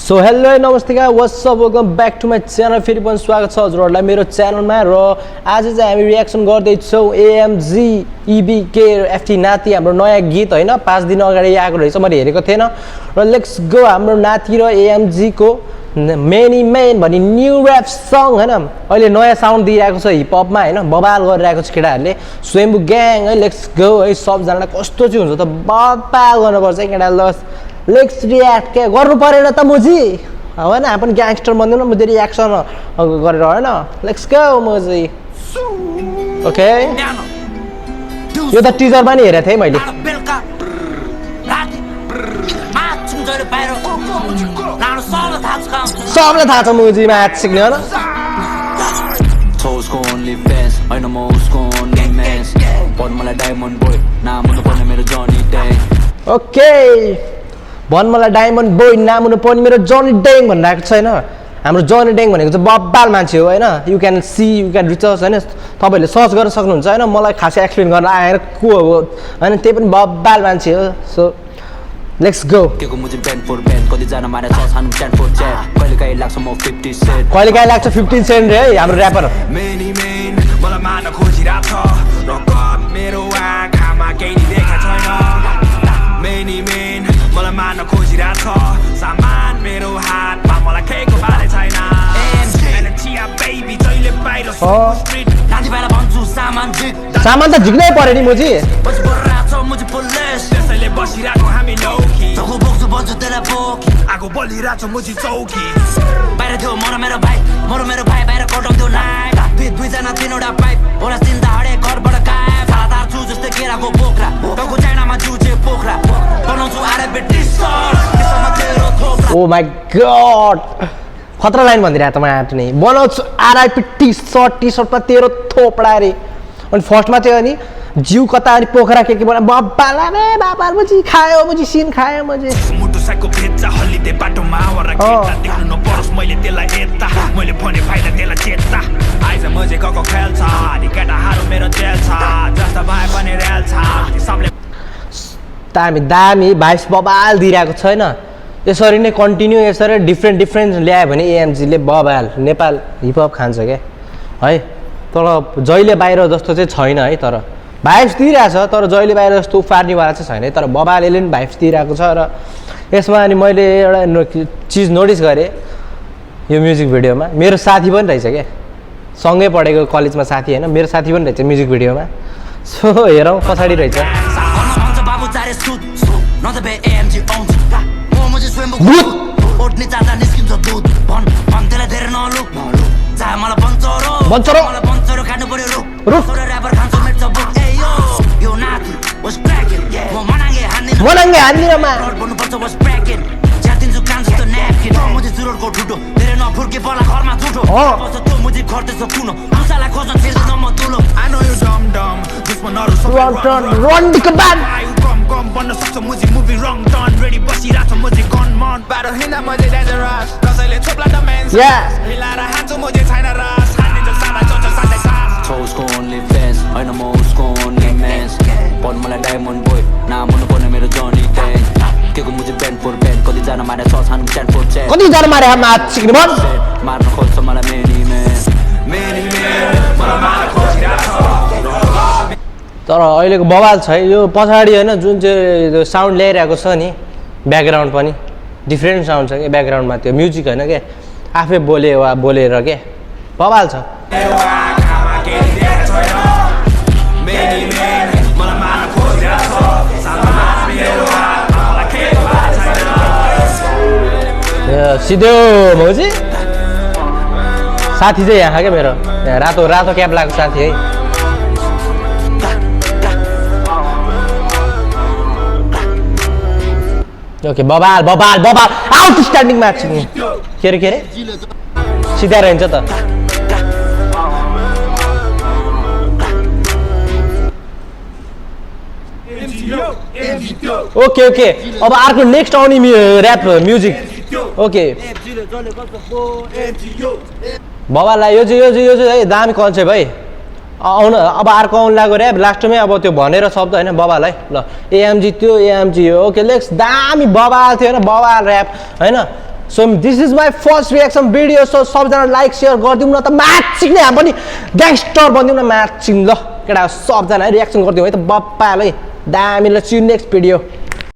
so hello नमस्ते guys what's up welcome back to my channel फेरि पनि स्वागत छ हजुरहरूलाई मेरो च्यानलमा र आज चाहिँ हामी रियाक्सन गर्दैछौँ एएमजी इबीके एफटी नाती हाम्रो नयाँ गीत होइन 5 दिन अगाडि आएको रहेछ मैले हेरेको थिएन र लेट्स गो हाम्रो नाती र एएमजी को मेनी मेन भन्ने न्यू ऱ्याप सङ होइन अहिले नयाँ साउन्ड दिइरहेको छ हिपहपमा होइन बबाल गरिरहेको छ केटाहरूले स्वयम्भू ग्याङ है लेट्स गो है सबजनालाई कस्तो चाहिँ हुन्छ त बबाल गर्नुपर्छ है केटाले लेट्स रियाक्ट के गर्नु परेन त मुजी होइन हामी ग्याङस्टर बन्दिउँ न मुझे रियाक्सन गरेर होइन लेट्स गो मुजी ओके यो त टिजरमा नि हेरेको थिएँ मैले सबलाई थाहा छ मुजी म्याच सिक्ने हो न ओके भन मलाई डायमन्ड बोय नाम हुनु पर्ने मेरो जनी डेङ भनिरहेको छ होइन हाम्रो जनी डेङ भनेको चाहिँ बब्बाल मान्छे हो होइन you can see you can research होइन तपाईँहरूले सर्च गर्न सक्नुहुन्छ होइन मलाई खासै एक्सप्लेन गर्न आएर को हो होइन त्यही पनि बब्बाल मान्छे हो सो लेट्स गो कहिलेकाहीँ लाग्छ 15 सेन्ट है हाम्रो ऱ्यापर मलाई मान्न खोजिरहेको छ सामान मेरो हातमा मलाई केको बारे छैन सामान त झिक्नै पर्यो नि मुजी त्यसैले बसिरहेको हामी लौकी आगो बलिरहेको मुजी चौकी बाहिर थियो मेरो भाइ बाहिर कटाउँथ्यो नाइट दुईजना तीनवटा पाइप होला चिन्ता हडे घरबाट गायब सादार छु जस्तै केराको बोक्रा टाउको चाइनामा जुचे पोखरा बनाउँछु RB T-shirt oh my god खतरा लाइन भनिदिरहेको त म आँट नि बनाउँछु आरआइपी टी-सर्टमा तेरो थोपडा रे अनि फर्स्टमा चाहिँ अनि जिउ कता अनि पोखरा के बना बब्बाला रे बाबा मुजी खायो मुजी सिन खायो मुजी मुटु साको भेच्चा हल्लिदे बाटोमा वरा केटा देख्नु नपरोस् मैले त्यसलाई एता मैले भने फाइदा त्यसलाई चेता आइज मजे गको खेल्छ अनि केटाहरु मेरो जेल छ जस्ता भए पनि रेल छ सबले दामी भाइस बबाल दिइरहेको छैन यसरी नै कन्टिन्यू यसरी डिफ्रेन्ट ल्यायो भने एएमजी ले बबाल नेपाल हिपहप खान्छ के है तर जहिले बाहिर जस्तो चाहिँ छैन है तर भाइब्स दिइरहेछ तर जहिले बाहिर जस्तो उफार्नेवाला चाहिँ छैन है तर बबाले पनि भाइब्स दिइरहेको छ र यसमा अनि मैले एउटा चिज नोटिस गरेँ यो म्युजिक भिडियोमा मेरो साथी पनि रहेछ क्या सँगै पढेको कलेजमा साथी होइन मेरो साथी पनि रहेछ म्युजिक भिडियोमा सो हेरौँ पछाडि रहेछ मनाङ्गे हान्दिनमा बन्न सक्छ मुजी मुभी रङ टर्न रेडी बसिरहेछ मुजी गनमन बारो हिँड्दा मुजी डेन्जरस कसैले छोप्ला त मेन्स मिलाएर हान्छु मुजी छैन रस हान्दिन्छ सादा चल्छ साथै साथ उसको ओन्ली फ्यान्स होइन म उसको ओन्ली मेन्स पढ मलाई डायमन्ड बोय नाम हुनु पर्ने मेरो जनी डेङ केको मुजी ब्यान्ड फोर ब्यान्ड कतिजना मारे छ छानु च्याट फोर च्याट कतिजना मारे हात सिक्ने भन मार्न खोज्छ मलाई मेनी मेन मलाई मार्न खोजिरहेको तर अहिलेको बवाल छ यो पछाडि होइन जुन चाहिँ साउन्ड ल्याइरहेको छ नि ब्याकग्राउन्ड पनि डिफ्रेन्ट साउन्ड छ कि ब्याकग्राउन्डमा त्यो म्युजिक होइन क्या आफै बोलेर के बवाल छ सिधो मौजी साथी चाहिँ यहाँ क्या मेरो रातो क्याप लगाएको साथी है ओके बबाल आउटस्ट्यान्डिङ म्याच के अरे सिधा रहन्छ त ओके अब अर्को नेक्स्ट आउने ऱ्याप म्युजिक ओके बबाललाई यो चाहिँ है दामी कन्सेप्ट है आउन अब अर्को आउनु लाग्यो रे लास्टमै अब त्यो भनेर शब्द हैन बबाल है ल एएमजी त्यो एएमजी हो ओके लेट्स दामी बबाल थियो हैन बबाल र्याप हैन so this is my first reaction video so सबजना लाइक सेयर गरिदिउँ न त म्याचिङ नै हामी पनि ग्याङ्स्टर बनिदिउँ न म्याचिङ ल केटा सबजना रियाक्सन गरिदिउँ है त बप्पालाई दामी ल सी यू नेक्स्ट भिडियो